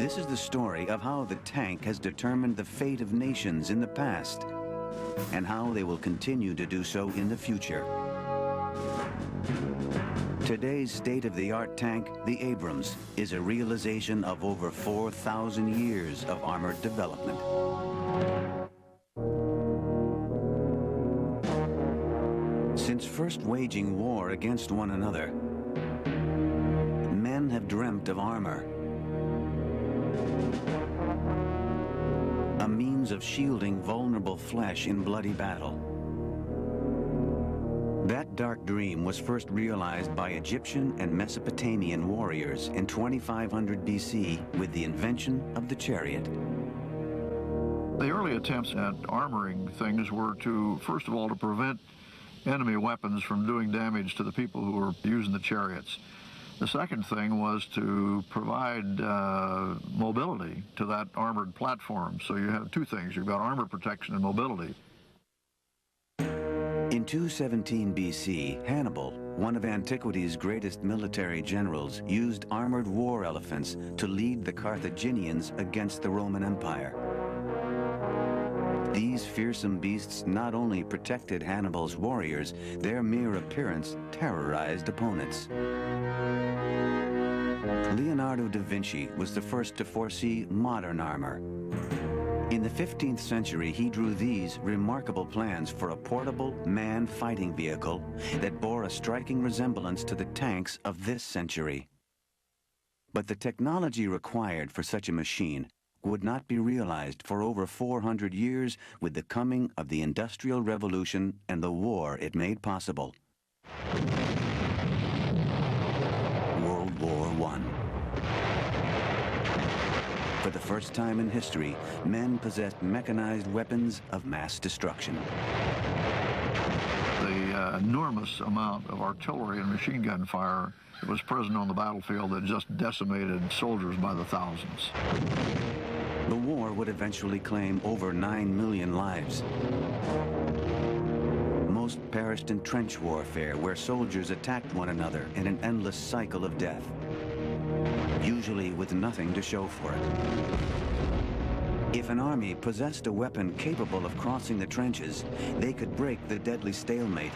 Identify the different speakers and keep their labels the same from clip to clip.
Speaker 1: This is the story of how the tank has determined the fate of nations in the past and how they will continue to do so in the future. Today's state-of-the-art tank, the Abrams, is a realization of over 4,000 years of armored development. Since first waging war against one another, men have dreamt of armor, a means of shielding vulnerable flesh in bloody battle. That dark dream was first realized by Egyptian and Mesopotamian warriors in 2500 BC with the invention of the chariot.
Speaker 2: The early attempts at armoring things were to, first of all, to prevent enemy weapons from doing damage to the people who were using the chariots. The second thing was to provide mobility to that armored platform. So you have two things. You've got armor protection and mobility.
Speaker 1: In 217 BC, Hannibal, one of antiquity's greatest military generals, used armored war elephants to lead the Carthaginians against the Roman Empire. These fearsome beasts not only protected Hannibal's warriors, their mere appearance terrorized opponents. Leonardo da Vinci was the first to foresee modern armor. In the 15th century, he drew these remarkable plans for a portable manned fighting vehicle that bore a striking resemblance to the tanks of this century. But the technology required for such a machine would not be realized for over 400 years with the coming of the Industrial Revolution and the war it made possible. World War I. For the first time in history, men possessed mechanized weapons of mass destruction.
Speaker 2: The enormous amount of artillery and machine gun fire that was present on the battlefield that just decimated soldiers by the thousands.
Speaker 1: The war would eventually claim over 9 million lives. Most perished in trench warfare, where soldiers attacked one another in an endless cycle of death, usually with nothing to show for it. If an army possessed a weapon capable of crossing the trenches, they could break the deadly stalemate.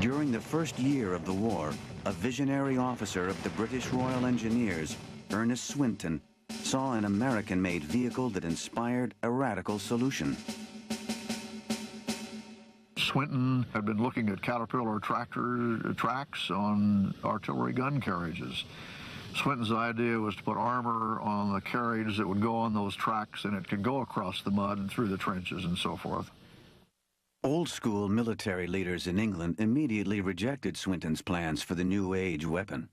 Speaker 1: During the first year of the war, a visionary officer of the British Royal Engineers, Ernest Swinton, saw an American-made vehicle that inspired a radical solution.
Speaker 2: Swinton had been looking at Caterpillar tractor tracks on artillery gun carriages. Swinton's idea was to put armor on the carriage that would go on those tracks, and it could go across the mud and through the trenches and so forth.
Speaker 1: Old-school military leaders in England immediately rejected Swinton's plans for the new age weapon.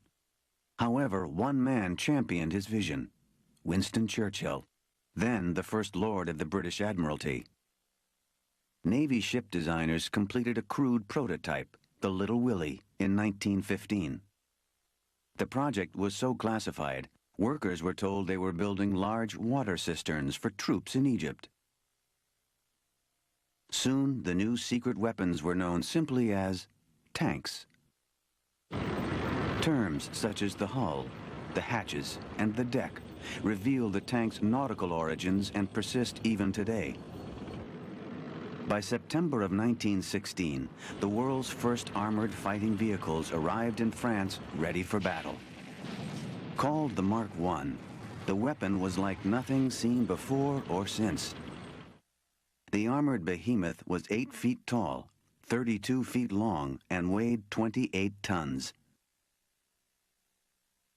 Speaker 1: However, one man championed his vision: Winston Churchill, then the First Lord of the British Admiralty. Navy ship designers completed a crude prototype, the Little Willie, in 1915. The project was so classified, workers were told they were building large water cisterns for troops in Egypt. Soon, the new secret weapons were known simply as tanks. Terms such as the hull, the hatches, and the deck reveal the tank's nautical origins and persist even today. By September of 1916, the world's first armored fighting vehicles arrived in France ready for battle. Called the Mark I, the weapon was like nothing seen before or since. The armored behemoth was 8 feet tall, 32 feet long, and weighed 28 tons.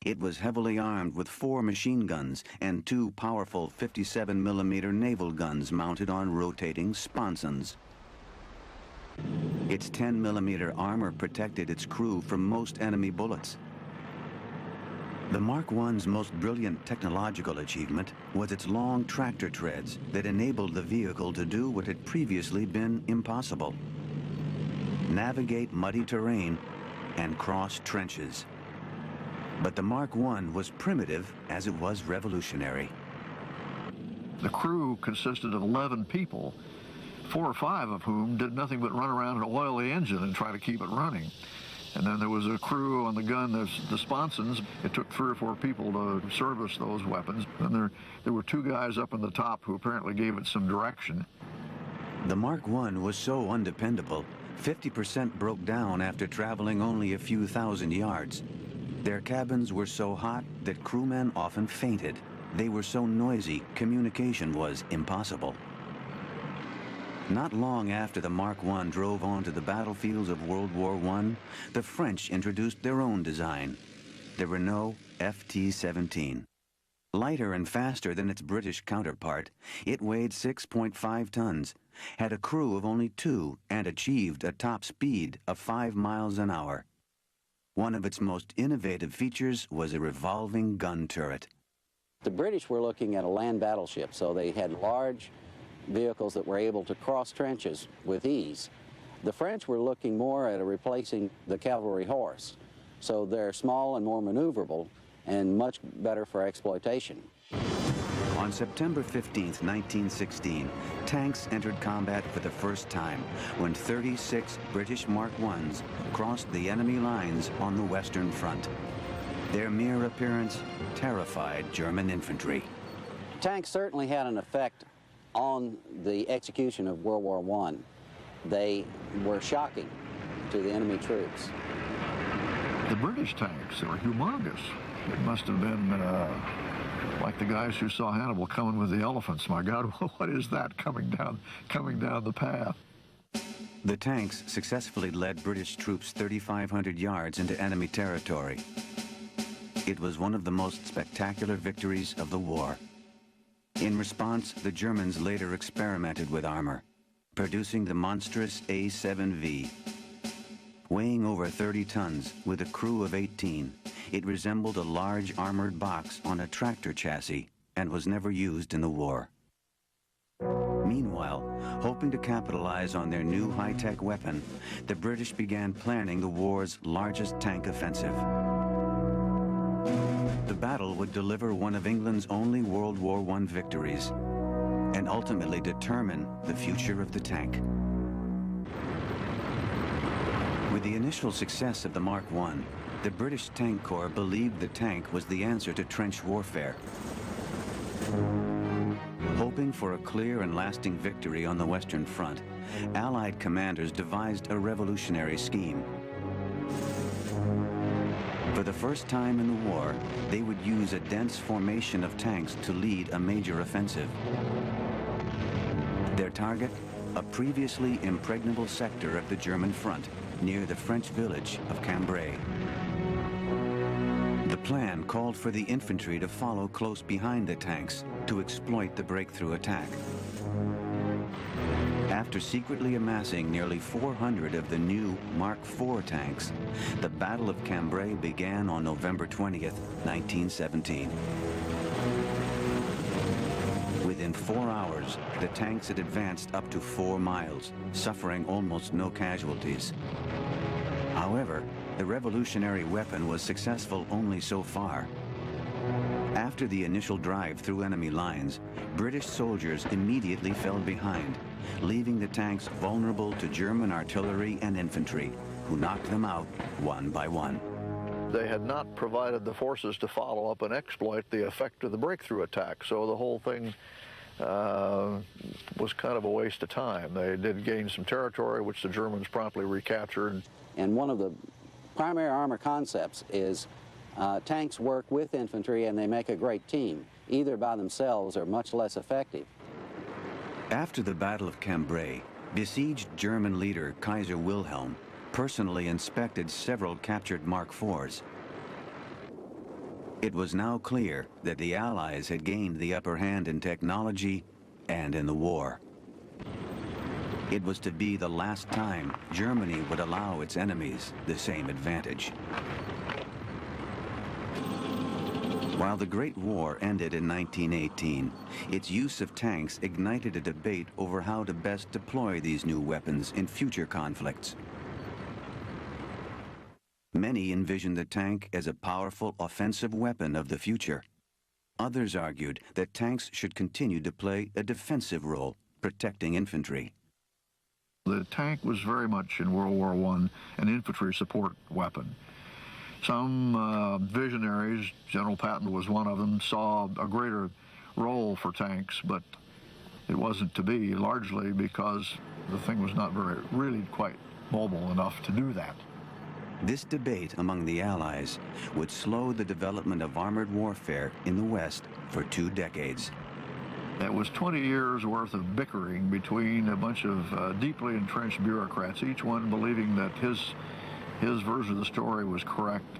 Speaker 1: It was heavily armed with 4 machine guns and 2 powerful 57mm naval guns mounted on rotating sponsons. Its 10mm armor protected its crew from most enemy bullets. The Mark I's most brilliant technological achievement was its long tractor treads that enabled the vehicle to do what had previously been impossible: navigate muddy terrain and cross trenches. But the Mark I was primitive as it was revolutionary.
Speaker 2: The crew consisted of 11 people, 4 or 5 of whom did nothing but run around and oil the engine and try to keep it running. And then there was a crew on the gun, the sponsons. It took 3 or 4 people to service those weapons. And there were 2 guys up in the top who apparently gave it some direction.
Speaker 1: The Mark I was so undependable, 50% broke down after traveling only a few thousand yards. Their cabins were so hot that crewmen often fainted. They were so noisy, communication was impossible. Not long after the Mark I drove onto the battlefields of World War I, the French introduced their own design, the Renault FT-17. Lighter and faster than its British counterpart, it weighed 6.5 tons, had a crew of only 2, and achieved a top speed of 5 miles an hour. One of its most innovative features was a revolving gun turret.
Speaker 3: The British were looking at a land battleship, so they had large vehicles that were able to cross trenches with ease. The French were looking more at replacing the cavalry horse, so they're small and more maneuverable and much better for exploitation.
Speaker 1: On September 15, 1916, tanks entered combat for the first time when 36 British Mark I's crossed the enemy lines on the Western Front. Their mere appearance terrified German infantry.
Speaker 3: Tanks certainly had an effect on the execution of World War I. They were shocking to the enemy troops.
Speaker 2: The British tanks, they were humongous. It must have been like the guys who saw Hannibal coming with the elephants. My God, what is that coming down the path?
Speaker 1: The tanks successfully led British troops 3,500 yards into enemy territory. It was one of the most spectacular victories of the war. In response, the Germans later experimented with armor, producing the monstrous A-7V. Weighing over 30 tons with a crew of 18, it resembled a large armored box on a tractor chassis and was never used in the war. Meanwhile, hoping to capitalize on their new high-tech weapon, the British began planning the war's largest tank offensive. The battle would deliver one of England's only World War I victories and ultimately determine the future of the tank. With the initial success of the Mark I, the British Tank Corps believed the tank was the answer to trench warfare. Hoping for a clear and lasting victory on the Western Front, Allied commanders devised a revolutionary scheme. For the first time in the war, they would use a dense formation of tanks to lead a major offensive. Their target, a previously impregnable sector of the German front, near the French village of Cambrai. The plan called for the infantry to follow close behind the tanks to exploit the breakthrough attack. After secretly amassing nearly 400 of the new Mark IV tanks, the Battle of Cambrai began on November 20th, 1917. Within 4 hours, the tanks had advanced up to 4 miles, suffering almost no casualties. However, the revolutionary weapon was successful only so far. After the initial drive through enemy lines, British soldiers immediately fell behind, leaving the tanks vulnerable to German artillery and infantry, who knocked them out one by one.
Speaker 2: They had not provided the forces to follow up and exploit the effect of the breakthrough attack, so the whole thing was kind of a waste of time. They did gain some territory, which the Germans promptly recaptured.
Speaker 3: And one of the primary armor concepts is tanks work with infantry and they make a great team. Either by themselves or much less effective.
Speaker 1: After the Battle of Cambrai, besieged German leader Kaiser Wilhelm personally inspected several captured Mark IVs. It was now clear that the Allies had gained the upper hand in technology and in the war. It was to be the last time Germany would allow its enemies the same advantage. While the Great War ended in 1918, its use of tanks ignited a debate over how to best deploy these new weapons in future conflicts. Many envisioned the tank as a powerful offensive weapon of the future. Others argued that tanks should continue to play a defensive role, protecting infantry.
Speaker 2: The tank was very much in World War I an infantry support weapon. Some visionaries, General Patton was one of them, saw a greater role for tanks, but it wasn't to be, largely because the thing was not really quite mobile enough to do that.
Speaker 1: This debate among the Allies would slow the development of armored warfare in the West for 2 decades.
Speaker 2: It was 20 years worth of bickering between a bunch of deeply entrenched bureaucrats, each one believing that his version of the story was correct.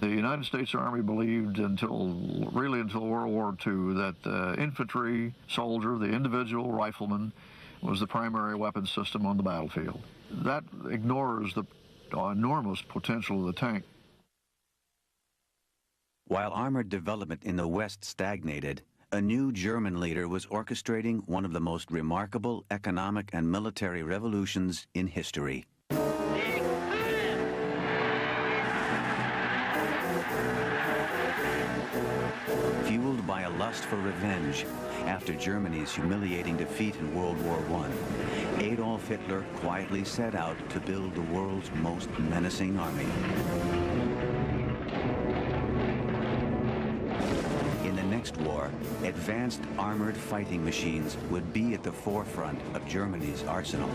Speaker 2: The United States Army believed until World War II that the infantry soldier, the individual rifleman, was the primary weapon system on the battlefield. That ignores the enormous potential of the tank.
Speaker 1: While armored development in the West stagnated, a new German leader was orchestrating one of the most remarkable economic and military revolutions in history. Fueled by a lust for revenge after Germany's humiliating defeat in World War I, Adolf Hitler quietly set out to build the world's most menacing army. In the next war, advanced armored fighting machines would be at the forefront of Germany's arsenal.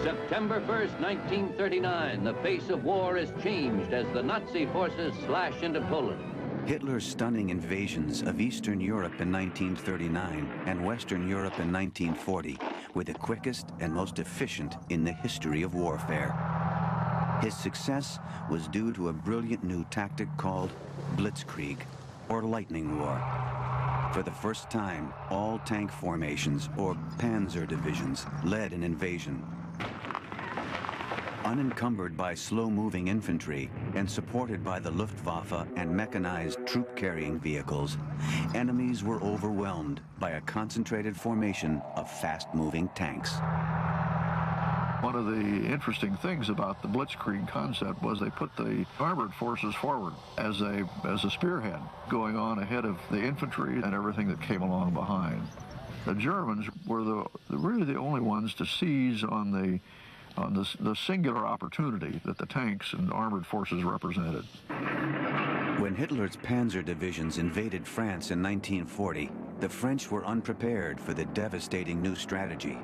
Speaker 4: September 1st, 1939, the face of war is changed as the Nazi forces slash into Poland.
Speaker 1: Hitler's stunning invasions of Eastern Europe in 1939 and Western Europe in 1940 were the quickest and most efficient in the history of warfare. His success was due to a brilliant new tactic called blitzkrieg, or lightning war. For the first time, all tank formations, or panzer divisions, led an invasion. Unencumbered by slow-moving infantry and supported by the Luftwaffe and mechanized troop-carrying vehicles, enemies were overwhelmed by a concentrated formation of fast-moving tanks.
Speaker 2: One of the interesting things about the blitzkrieg concept was they put the armored forces forward as a spearhead, going on ahead of the infantry and everything that came along behind. The Germans were really the only ones to seize on the singular opportunity that the tanks and armored forces represented.
Speaker 1: When Hitler's panzer divisions invaded France in 1940, the French were unprepared for the devastating new strategy.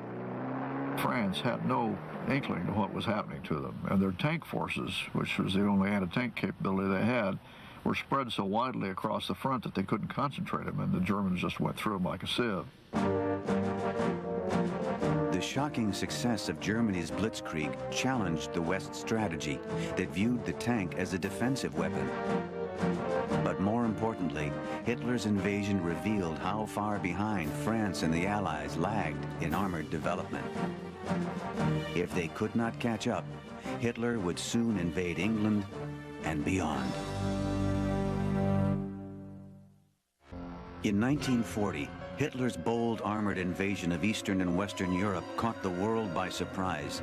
Speaker 2: France had no inkling of what was happening to them, and their tank forces, which was the only anti-tank capability they had, were spread so widely across the front that they couldn't concentrate them, and the Germans just went through them like a sieve.
Speaker 1: The shocking success of Germany's blitzkrieg challenged the West's strategy that viewed the tank as a defensive weapon. But more importantly, Hitler's invasion revealed how far behind France and the Allies lagged in armored development. If they could not catch up, Hitler would soon invade England and beyond. In 1940, Hitler's bold armored invasion of Eastern and Western Europe caught the world by surprise.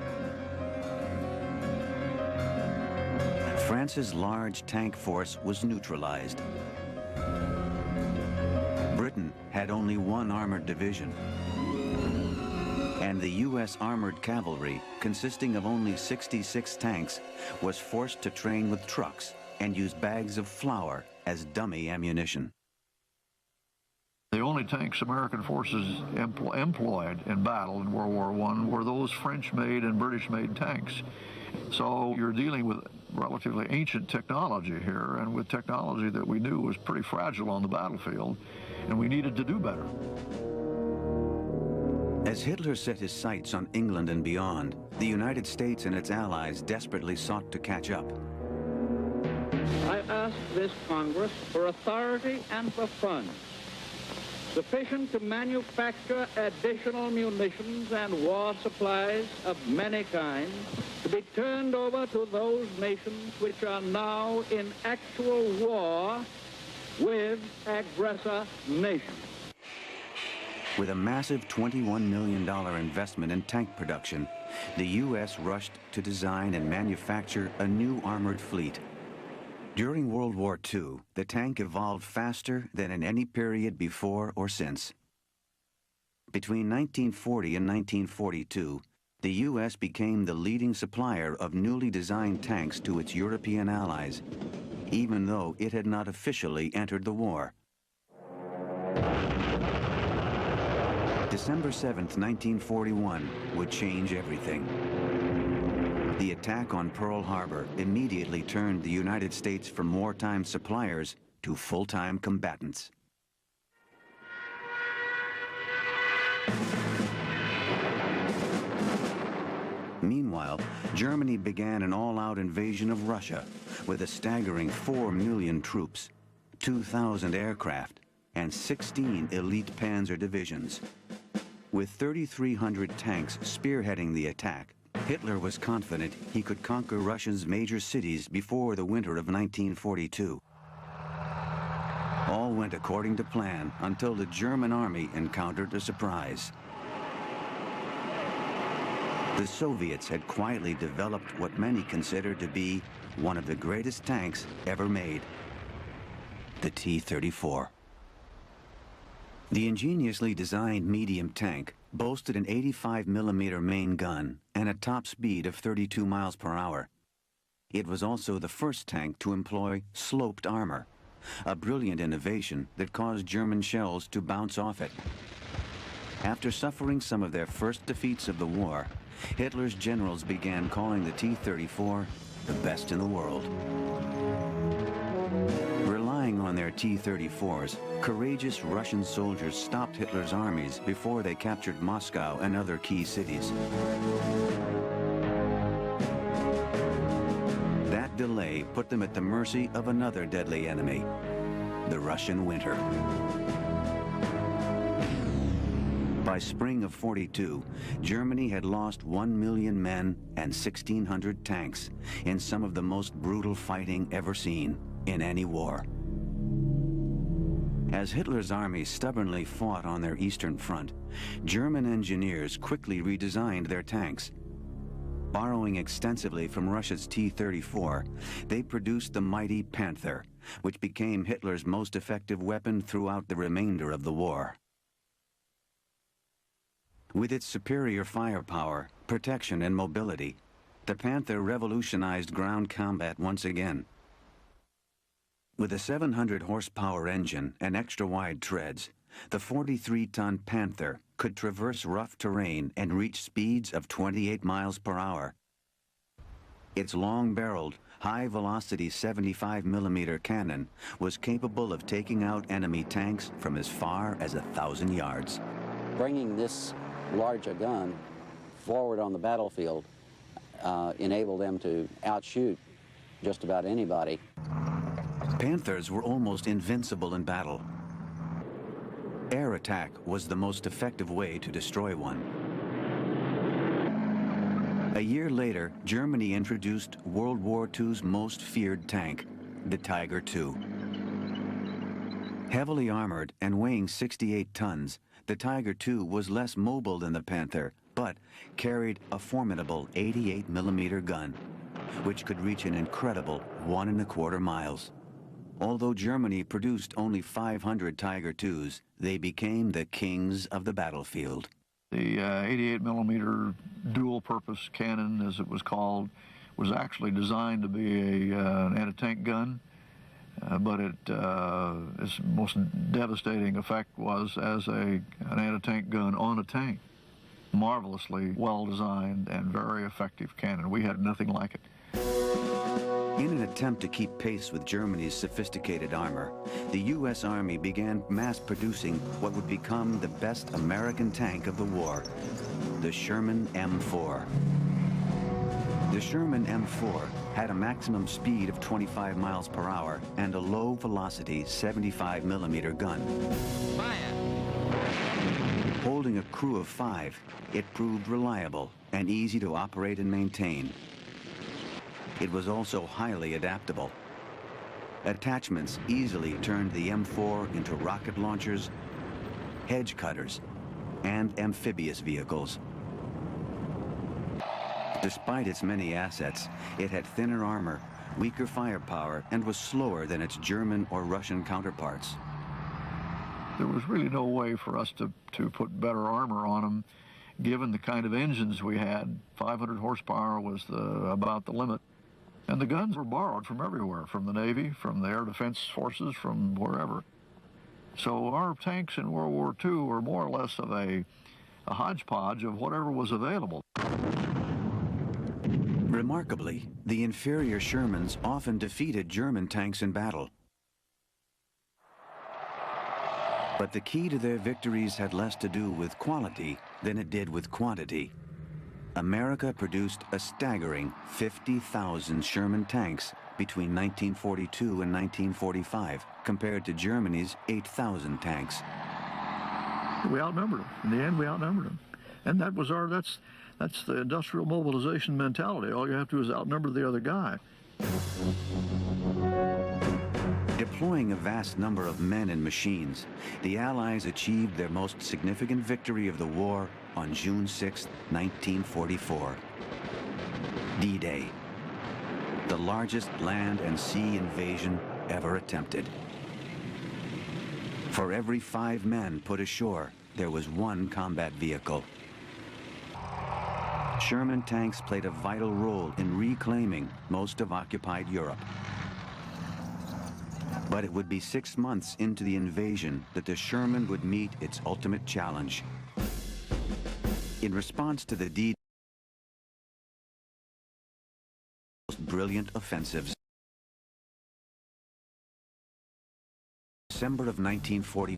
Speaker 1: France's large tank force was neutralized. Britain had only one armored division. And the U.S. armored cavalry, consisting of only 66 tanks, was forced to train with trucks and use bags of flour as dummy ammunition.
Speaker 2: The only tanks American forces employed in battle in World War I were those French-made and British-made tanks. So you're dealing with relatively ancient technology here, and with technology that we knew was pretty fragile on the battlefield, and we needed to do better.
Speaker 1: As Hitler set his sights on England and beyond, the United States and its allies desperately sought to catch up.
Speaker 5: I ask this Congress for authority and for funds sufficient to manufacture additional munitions and war supplies of many kinds to be turned over to those nations which are now in actual war with aggressor nations.
Speaker 1: With a massive $21 million investment in tank production, the U.S. rushed to design and manufacture a new armored fleet. During World War II, the tank evolved faster than in any period before or since. Between 1940 and 1942, the U.S. became the leading supplier of newly designed tanks to its European allies, even though it had not officially entered the war. December 7th, 1941 would change everything. The attack on Pearl Harbor immediately turned the United States from wartime suppliers to full-time combatants. Meanwhile, Germany began an all-out invasion of Russia with a staggering 4 million troops, 2,000 aircraft, and 16 elite panzer divisions. With 3,300 tanks spearheading the attack, Hitler was confident he could conquer Russia's major cities before the winter of 1942. All went according to plan until the German army encountered a surprise. The Soviets had quietly developed what many considered to be one of the greatest tanks ever made, the T-34. The ingeniously designed medium tank boasted an 85mm main gun and a top speed of 32 miles per hour. It was also the first tank to employ sloped armor, a brilliant innovation that caused German shells to bounce off it. After suffering some of their first defeats of the war, Hitler's generals began calling the T-34 the best in the world. Relying on their T-34s, courageous Russian soldiers stopped Hitler's armies before they captured Moscow and other key cities. That delay put them at the mercy of another deadly enemy, the Russian winter. By spring of '42, Germany had lost 1 million men and 1,600 tanks in some of the most brutal fighting ever seen in any war. As Hitler's army stubbornly fought on their eastern front, German engineers quickly redesigned their tanks. Borrowing extensively from Russia's T-34, they produced the mighty Panther, which became Hitler's most effective weapon throughout the remainder of the war. With its superior firepower, protection, and mobility, the Panther revolutionized ground combat once again. With a 700-horsepower engine and extra-wide treads, the 43-ton Panther could traverse rough terrain and reach speeds of 28 miles per hour. Its long-barreled, high-velocity 75mm cannon was capable of taking out enemy tanks from as far as 1,000 yards.
Speaker 3: Bringing this larger gun forward on the battlefield enabled them to outshoot just about anybody.
Speaker 1: Panthers were almost invincible in battle. Air attack was the most effective way to destroy one. A year later, Germany introduced World War II's most feared tank, the Tiger II. Heavily armored and weighing 68 tons, the Tiger II was less mobile than the Panther, but carried a formidable 88mm gun, which could reach an incredible 1¼ miles. Although Germany produced only 500 Tiger IIs, they became the kings of the battlefield.
Speaker 2: The 88mm dual-purpose cannon, as it was called, was actually designed to be an anti-tank gun, but its most devastating effect was as an anti-tank gun on a tank. Marvelously well-designed and very effective cannon. We had nothing like it.
Speaker 1: In an attempt to keep pace with Germany's sophisticated armor, the U.S. Army began mass-producing what would become the best American tank of the war, the Sherman M4. The Sherman M4 had a maximum speed of 25 miles per hour and a low-velocity 75mm gun.
Speaker 4: Fire!
Speaker 1: Holding a crew of 5, it proved reliable and easy to operate and maintain. It was also highly adaptable. Attachments easily turned the M4 into rocket launchers, hedge cutters, and amphibious vehicles. Despite its many assets, it had thinner armor, weaker firepower, and was slower than its German or Russian counterparts.
Speaker 2: There was really no way for us to put better armor on them, given the kind of engines we had. 500 horsepower was about the limit. And the guns were borrowed from everywhere, from the Navy, from the Air Defense Forces, from wherever. So our tanks in World War II were more or less of a hodgepodge of whatever was available.
Speaker 1: Remarkably, the inferior Shermans often defeated German tanks in battle. But the key to their victories had less to do with quality than it did with quantity. America produced a staggering 50,000 Sherman tanks between 1942 and 1945, compared to Germany's 8,000 tanks.
Speaker 2: We outnumbered them. In the end, we outnumbered them. And that was that's the industrial mobilization mentality. All you have to do is outnumber the other guy.
Speaker 1: Deploying a vast number of men and machines, the Allies achieved their most significant victory of the war on June 6, 1944. D-Day, the largest land and sea invasion ever attempted. For every 5 men put ashore, there was 1 combat vehicle. Sherman tanks played a vital role in reclaiming most of occupied Europe. But it would be 6 months into the invasion that the Sherman would meet its ultimate challenge. In response to the D-Day, brilliant offensives, December of 1940,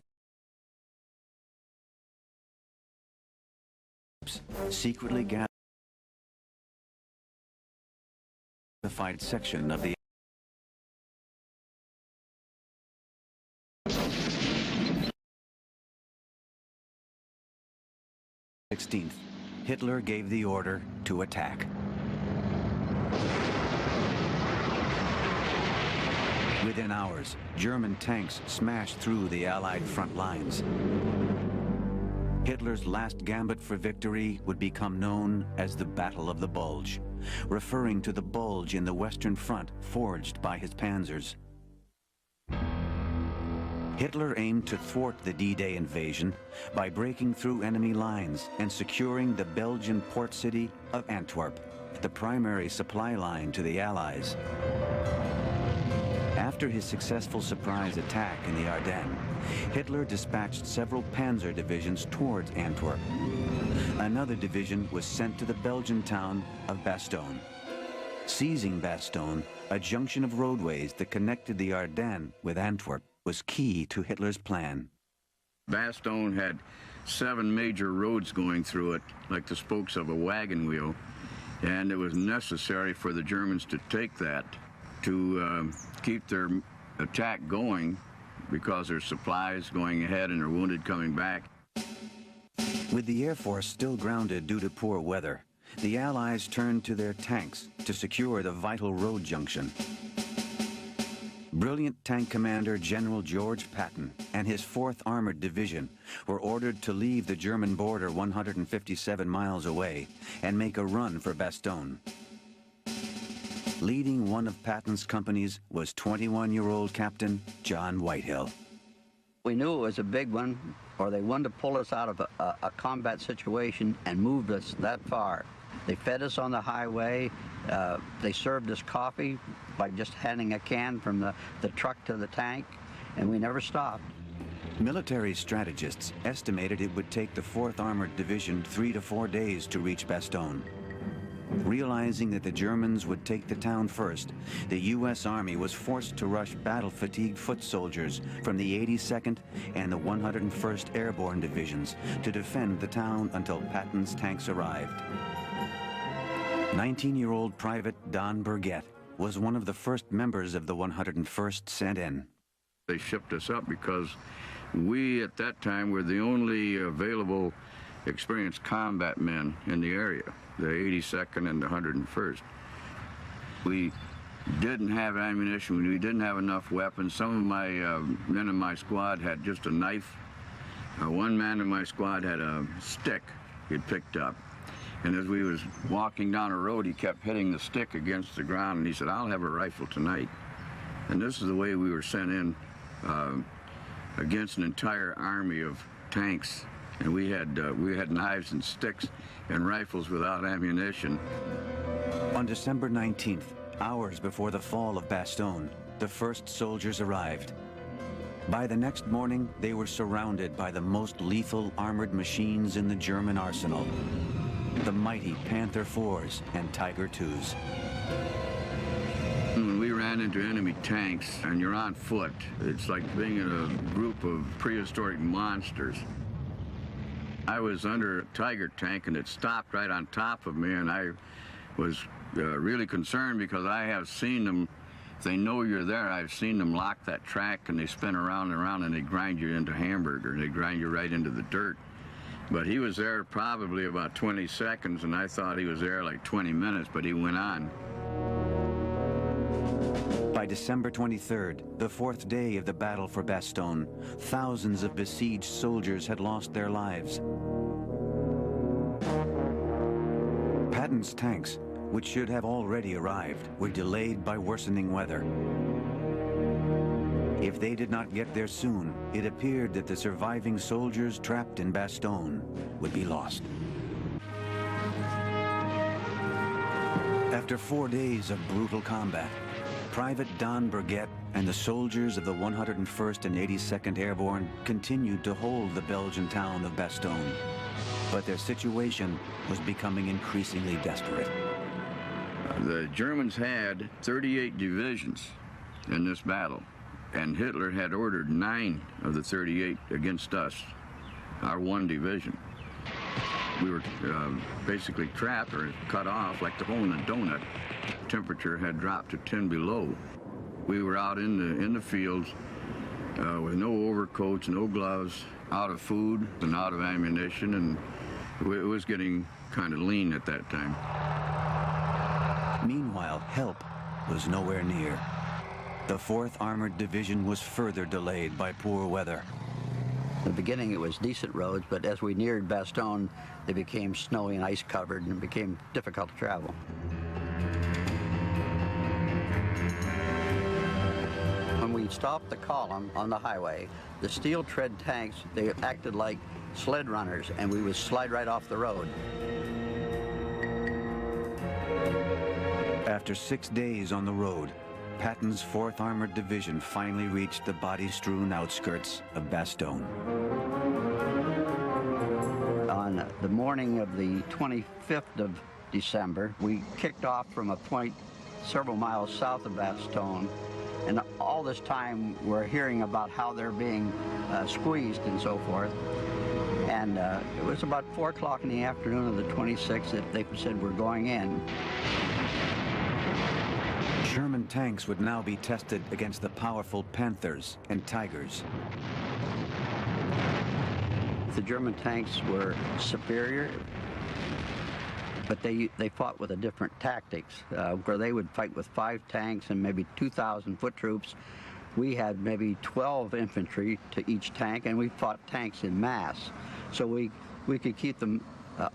Speaker 1: secretly gathered a section of the 16th, Hitler gave the order to attack. Within hours, German tanks smashed through the Allied front lines. Hitler's last gambit for victory would become known as the Battle of the Bulge, referring to the bulge in the Western Front forged by his panzers. Hitler aimed to thwart the D-Day invasion by breaking through enemy lines and securing the Belgian port city of Antwerp, the primary supply line to the Allies. After his successful surprise attack in the Ardennes, Hitler dispatched several panzer divisions towards Antwerp. Another division was sent to the Belgian town of Bastogne. Seizing Bastogne, a junction of roadways that connected the Ardennes with Antwerp, was key to Hitler's plan.
Speaker 6: Bastogne had 7 major roads going through it, like the spokes of a wagon wheel, and it was necessary for the Germans to take that to keep their attack going, because there's supplies going ahead and their wounded coming back.
Speaker 1: With the Air Force still grounded due to poor weather, the Allies turned to their tanks to secure the vital road junction. Brilliant tank commander General George Patton and his 4th Armored Division were ordered to leave the German border 157 miles away and make a run for Bastogne. Leading one of Patton's companies was 21-year-old Captain John Whitehill.
Speaker 7: We knew it was a big one, or they wanted to pull us out of a combat situation and moved us that far. They fed us on the highway. They served us coffee by just handing a can from the truck to the tank, and we never stopped.
Speaker 1: Military strategists estimated it would take the 4th Armored Division 3 to 4 days to reach Bastogne. Realizing that the Germans would take the town first, the U.S. Army was forced to rush battle-fatigued foot soldiers from the 82nd and the 101st Airborne Divisions to defend the town until Patton's tanks arrived. 19-year-old Private Don Burgett was one of the first members of the 101st sent in.
Speaker 6: They shipped us up because we, at that time, were the only available experienced combat men in the area, the 82nd and the 101st. We didn't have ammunition, we didn't have enough weapons. Some of my men in my squad had just a knife. One man in my squad had a stick he'd picked up. And as we was walking down a road, he kept hitting the stick against the ground, and he said, "I'll have a rifle tonight." And this is the way we were sent in against an entire army of tanks, and we had knives and sticks and rifles without ammunition.
Speaker 1: On December 19th, hours before the fall of Bastogne, the first soldiers arrived. By the next morning, they were surrounded by the most lethal armored machines in the German arsenal, the mighty Panther IVs and Tiger IIs.
Speaker 6: When we ran into enemy tanks and you're on foot, it's like being in a group of prehistoric monsters. I was under a Tiger tank and it stopped right on top of me, and I was really concerned because I have seen them. If they know you're there, I've seen them lock that track and they spin around and around and they grind you into hamburger. They grind you right into the dirt. But he was there probably about 20 seconds, and I thought he was there like 20 minutes, but he went on.
Speaker 1: By December 23rd, the fourth day of the battle for Bastogne, thousands of besieged soldiers had lost their lives. Patton's tanks, which should have already arrived, were delayed by worsening weather. If they did not get there soon, it appeared that the surviving soldiers trapped in Bastogne would be lost. After 4 days of brutal combat, Private Don Burget and the soldiers of the 101st and 82nd Airborne continued to hold the Belgian town of Bastogne. But their situation was becoming increasingly desperate.
Speaker 6: The Germans had 38 divisions in this battle, and Hitler had ordered 9 of the 38 against us, our one division. We were basically trapped or cut off like the hole in a donut. Temperature had dropped to 10 below. We were out in the fields with no overcoats, no gloves, out of food and out of ammunition, and it was getting kind of lean at that time.
Speaker 1: Meanwhile, help was nowhere near. The 4th Armored Division was further delayed by poor weather.
Speaker 7: In the beginning, it was decent roads, but as we neared Bastogne, they became snowy and ice-covered, and it became difficult to travel. When we stopped the column on the highway, the steel tread tanks, they acted like sled runners, and we would slide right off the road.
Speaker 1: After 6 days on the road, Patton's 4th Armored Division finally reached the body-strewn outskirts of Bastogne.
Speaker 7: On the morning of the 25th of December, we kicked off from a point several miles south of Bastogne, and all this time we're hearing about how they're being squeezed and so forth. And it was about 4 o'clock in the afternoon of the 26th that they said we're going in.
Speaker 1: Sherman tanks would now be tested against the powerful Panthers and Tigers.
Speaker 7: The German tanks were superior, but they fought with a different tactics, where they would fight with 5 tanks and maybe 2,000 foot troops. We had maybe 12 infantry to each tank, and we fought tanks in mass. So we could keep them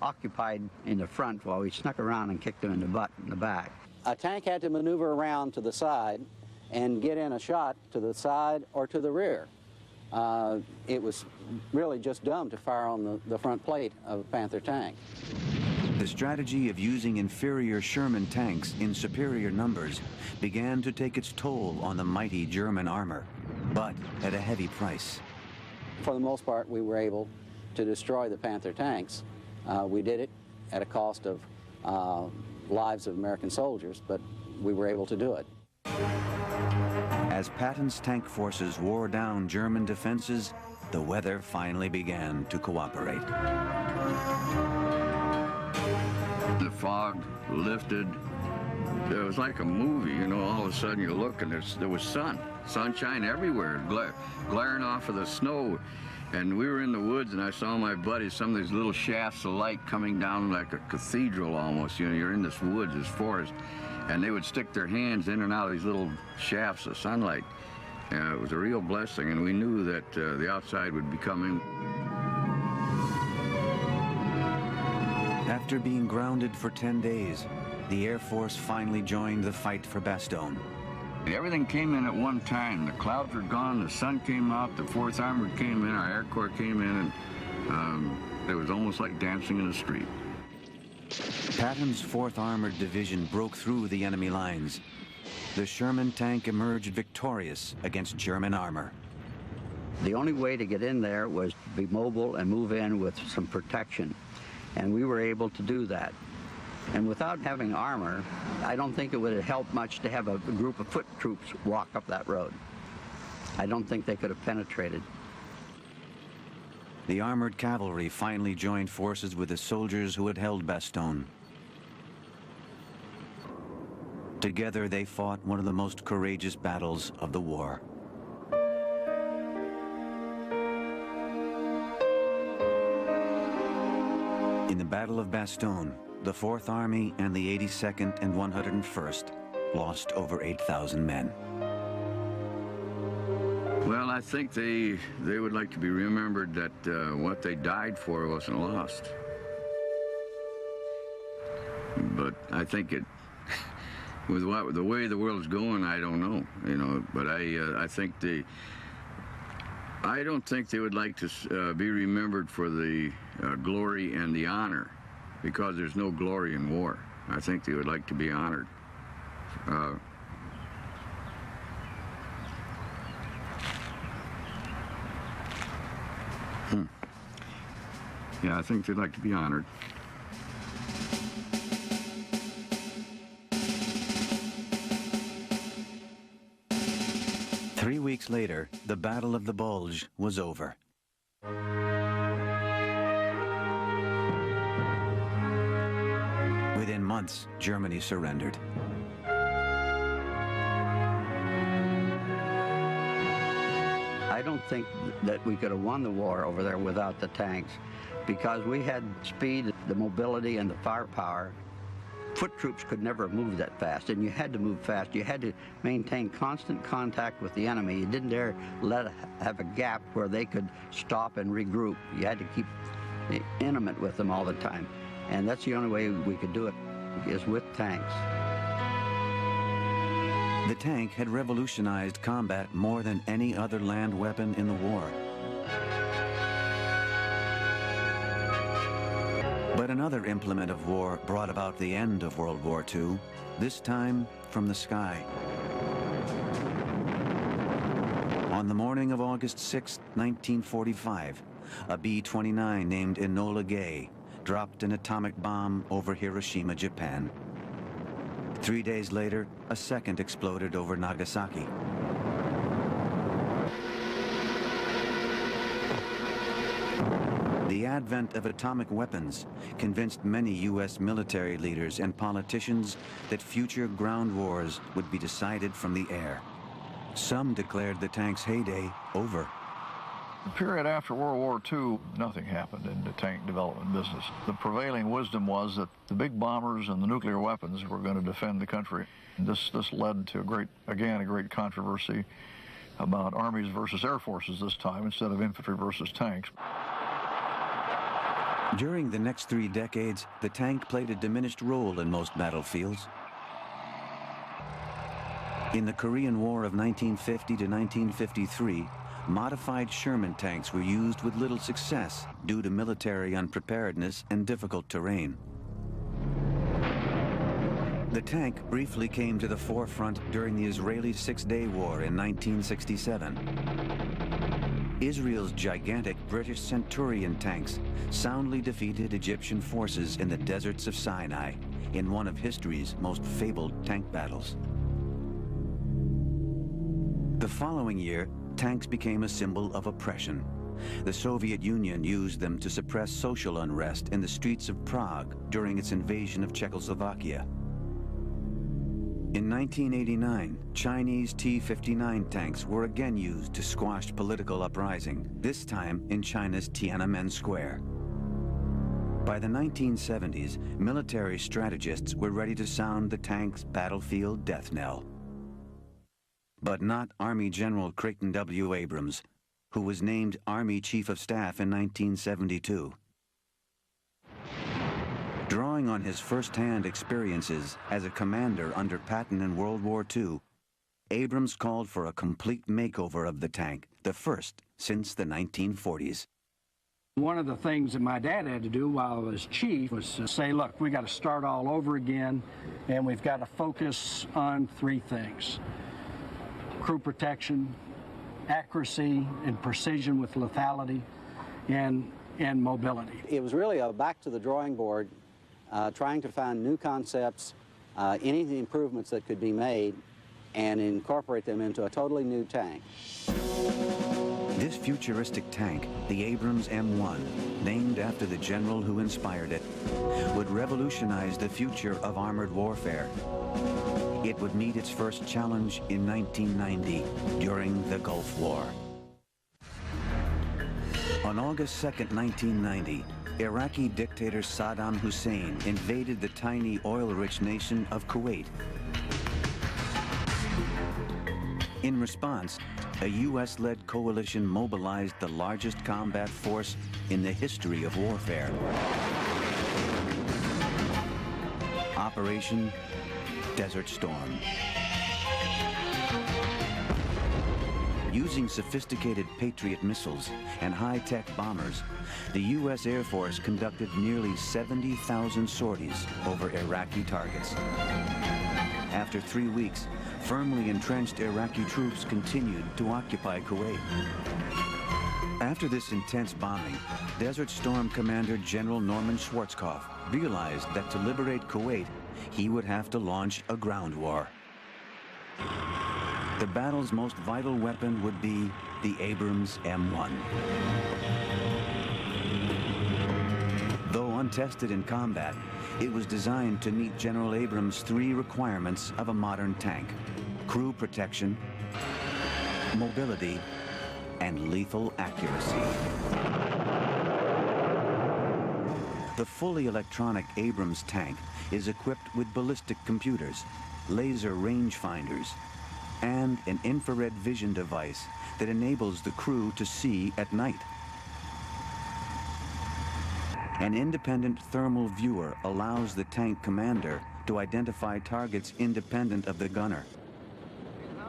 Speaker 7: occupied in the front while we snuck around and kicked them in the butt in the back.
Speaker 3: A tank had to maneuver around to the side and get in a shot to the side or to the rear. It was really just dumb to fire on the front plate of a Panther tank.
Speaker 1: The strategy of using inferior Sherman tanks in superior numbers began to take its toll on the mighty German armor, but at a heavy price.
Speaker 3: For the most part, we were able to destroy the Panther tanks. We did it at a cost of lives of American soldiers, but we were able to do it.
Speaker 1: As Patton's tank forces wore down German defenses, the weather finally began to cooperate.
Speaker 6: The fog lifted. It was like a movie, you know. All of a sudden you look and there was sunshine everywhere, glaring off of the snow. And we were in the woods, and I saw my buddies, some of these little shafts of light coming down like a cathedral almost. You know, you're in this woods, this forest, and they would stick their hands in and out of these little shafts of sunlight. It was a real blessing, and we knew that the outside would be coming.
Speaker 1: After being grounded for 10 days, the Air Force finally joined the fight for Bastogne.
Speaker 6: Everything came in at one time. The clouds were gone, the sun came out, the 4th Armored came in, our Air Corps came in, and it was almost like dancing in the street.
Speaker 1: Patton's 4th Armored Division broke through the enemy lines. The Sherman tank emerged victorious against German armor.
Speaker 7: The only way to get in there was to be mobile and move in with some protection, and we were able to do that. And without having armor, I don't think it would have helped much to have a group of foot troops walk up that road. I don't think they could have penetrated.
Speaker 1: The armored cavalry finally joined forces with the soldiers who had held Bastogne. Together they fought one of the most courageous battles of the war. In the Battle of Bastogne, the 4th Army and the 82nd and 101st lost over 8,000 men.
Speaker 6: Well, I think they would like to be remembered that what they died for wasn't lost. But I think it, with the way the world's going, I don't know, you know. But I think I don't think they would like to be remembered for the glory and the honor, because there's no glory in war. I think they would like to be honored. Yeah, I think they'd like to be honored.
Speaker 1: Three weeks later, the Battle of the Bulge was over. Within months, Germany surrendered.
Speaker 7: I don't think that we could have won the war over there without the tanks, because we had speed, the mobility, and the firepower. Foot troops could never have moved that fast, and you had to move fast. You had to maintain constant contact with the enemy. You didn't dare have a gap where they could stop and regroup. You had to keep intimate with them all the time. And that's the only way we could do it, is with tanks.
Speaker 1: The tank had revolutionized combat more than any other land weapon in the war. But another implement of war brought about the end of World War II, this time from the sky. On the morning of August 6, 1945, a B-29 named Enola Gay dropped an atomic bomb over Hiroshima, Japan. 3 days later, a second exploded over Nagasaki. The advent of atomic weapons convinced many U.S. military leaders and politicians that future ground wars would be decided from the air. Some declared the tank's heyday over.
Speaker 2: The period after World War II, nothing happened in the tank development business. The prevailing wisdom was that the big bombers and the nuclear weapons were going to defend the country. This led to a great controversy about armies versus air forces this time, instead of infantry versus tanks.
Speaker 1: During the next 3 decades, the tank played a diminished role in most battlefields. In the Korean War of 1950 to 1953, modified Sherman tanks were used with little success due to military unpreparedness and difficult terrain. The tank briefly came to the forefront during the Israeli Six-Day War in 1967. Israel's gigantic British Centurion tanks soundly defeated Egyptian forces in the deserts of Sinai in one of history's most fabled tank battles. The following year, tanks became a symbol of oppression. The Soviet Union used them to suppress social unrest in the streets of Prague during its invasion of Czechoslovakia. In 1989, Chinese T-59 tanks were again used to squash political uprising, this time in China's Tiananmen Square. By the 1970s, military strategists were ready to sound the tank's battlefield death knell. But not Army General Creighton W. Abrams, who was named Army Chief of Staff in 1972. Drawing on his first-hand experiences as a commander under Patton in World War II, Abrams called for a complete makeover of the tank, the first since the 1940s.
Speaker 8: One of the things that my dad had to do while I was chief was to say, look, we got to start all over again, and we've got to focus on three things: crew protection, accuracy and precision with lethality, and mobility.
Speaker 3: It was really a back to the drawing board, trying to find new concepts, any improvements that could be made, and incorporate them into a totally new tank.
Speaker 1: This futuristic tank, the Abrams M1, named after the general who inspired it, would revolutionize the future of armored warfare. It would meet its first challenge in 1990 during the Gulf War. On August 2nd, 1990, Iraqi dictator Saddam Hussein invaded the tiny oil-rich nation of Kuwait. In response, a U.S.-led coalition mobilized the largest combat force in the history of warfare. Operation Desert Storm. Using sophisticated Patriot missiles and high-tech bombers, the U.S. Air Force conducted nearly 70,000 sorties over Iraqi targets. After 3 weeks, firmly entrenched Iraqi troops continued to occupy Kuwait. After this intense bombing, Desert Storm Commander General Norman Schwarzkopf realized that to liberate Kuwait, he would have to launch a ground war. The battle's most vital weapon would be the Abrams M1. Though untested in combat, it was designed to meet General Abrams' three requirements of a modern tank: crew protection, mobility, and lethal accuracy. The fully electronic Abrams tank is equipped with ballistic computers, laser rangefinders, and an infrared vision device that enables the crew to see at night. An independent thermal viewer allows the tank commander to identify targets independent of the gunner.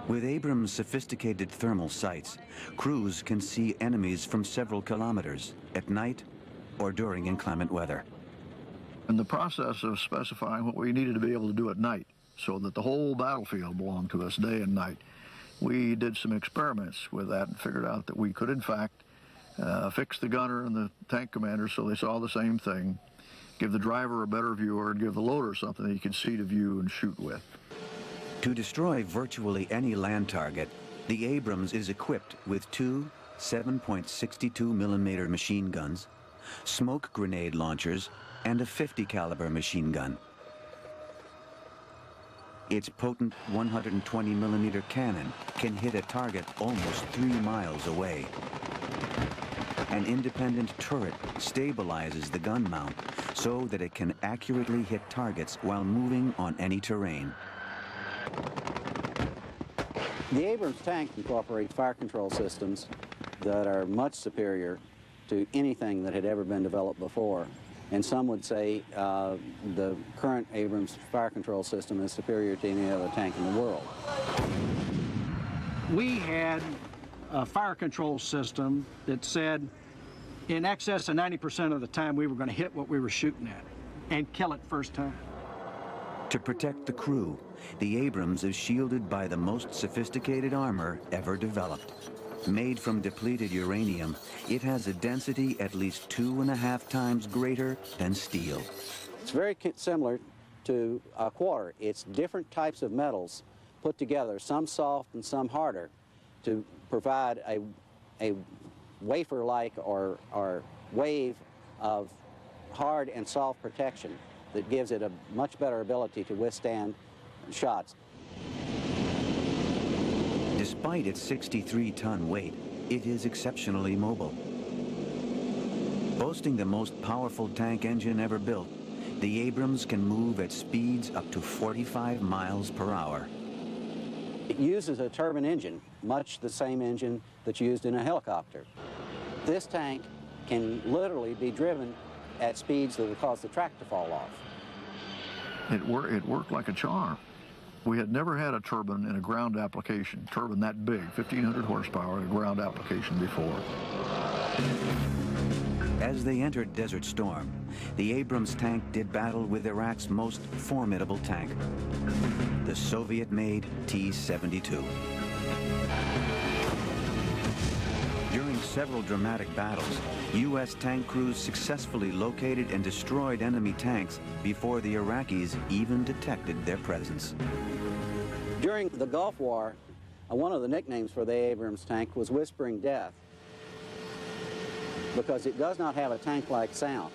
Speaker 1: With Abrams' sophisticated thermal sights, crews can see enemies from several kilometers at night or during inclement weather.
Speaker 2: In the process of specifying what we needed to be able to do at night, so that the whole battlefield belonged to us day and night, we did some experiments with that and figured out that we could, in fact, fix the gunner and the tank commander so they saw the same thing, give the driver a better viewer, and give the loader something that he could see to view and shoot with.
Speaker 1: To destroy virtually any land target, the Abrams is equipped with two 7.62 millimeter machine guns, smoke grenade launchers, and a 50 caliber machine gun. Its potent 120 millimeter cannon can hit a target almost 3 miles away. An independent turret stabilizes the gun mount so that it can accurately hit targets while moving on any terrain.
Speaker 3: The Abrams tank incorporates fire control systems that are much superior to anything that had ever been developed before. And some would say the current Abrams fire control system is superior to any other tank in the world.
Speaker 8: We had a fire control system that said in excess of 90% of the time we were going to hit what we were shooting at and kill it first time.
Speaker 1: To protect the crew, the Abrams is shielded by the most sophisticated armor ever developed. Made from depleted uranium, it has a density at least 2.5 times greater than steel.
Speaker 3: It's very similar to a quarter. It's different types of metals put together, some soft and some harder, to provide a wafer-like or wave of hard and soft protection that gives it a much better ability to withstand shots.
Speaker 1: Despite its 63-ton weight, it is exceptionally mobile. Boasting the most powerful tank engine ever built, the Abrams can move at speeds up to 45 miles per hour.
Speaker 3: It uses a turbine engine, much the same engine that's used in a helicopter. This tank can literally be driven at speeds that would cause the track to fall off.
Speaker 2: It worked like a charm. We had never had a turbine in a ground application, turbine that big, 1,500 horsepower in a ground application before.
Speaker 1: As they entered Desert Storm, the Abrams tank did battle with Iraq's most formidable tank, the Soviet-made T-72. During several dramatic battles, U.S. tank crews successfully located and destroyed enemy tanks before the Iraqis even detected their presence.
Speaker 3: During the Gulf War, one of the nicknames for the Abrams tank was Whispering Death, because it does not have a tank-like sound.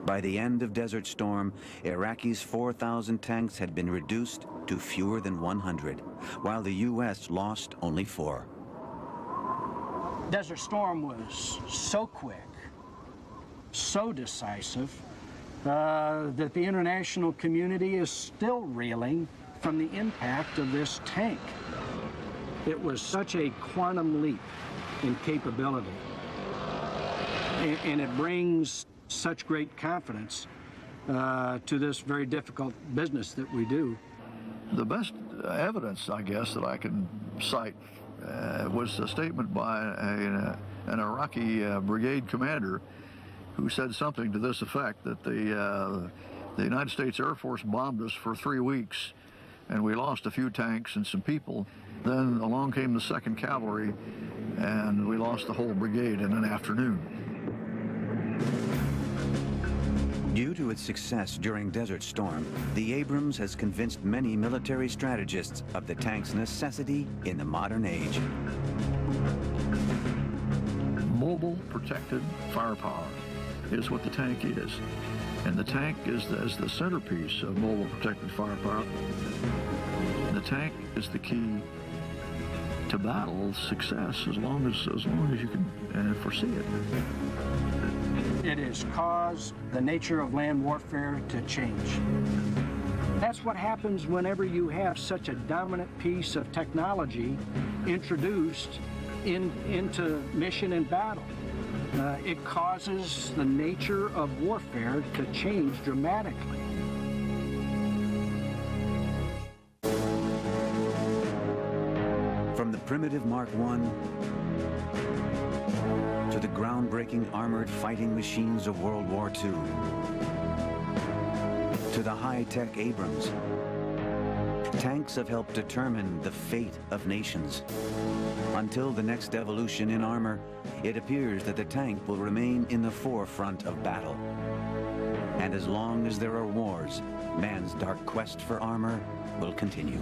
Speaker 1: By the end of Desert Storm, Iraqi's 4,000 tanks had been reduced to fewer than 100, while the U.S. lost only 4.
Speaker 8: Desert Storm was so quick, so decisive, that the international community is still reeling from the impact of this tank. It was such a quantum leap in capability, and it brings such great confidence to this very difficult business that we do.
Speaker 2: The best evidence, I guess, that I can cite was a statement by an Iraqi brigade commander who said something to this effect, that the United States Air Force bombed us for 3 weeks, and we lost a few tanks and some people. Then along came the 2nd Cavalry, and we lost the whole brigade in an afternoon.
Speaker 1: Due to its success during Desert Storm, the Abrams has convinced many military strategists of the tank's necessity in the modern age.
Speaker 2: Mobile protected firepower is what the tank is. And the tank is the centerpiece of mobile protected firepower. The tank is the key to battle success as long as you can foresee it.
Speaker 8: It has caused the nature of land warfare to change. That's what happens whenever you have such a dominant piece of technology introduced into mission and battle. It causes the nature of warfare to change dramatically.
Speaker 1: From the primitive Mark I to the groundbreaking armored fighting machines of World War II, to the high-tech Abrams, tanks have helped determine the fate of nations. Until the next evolution in armor, it appears that the tank will remain in the forefront of battle. And as long as there are wars, man's dark quest for armor will continue.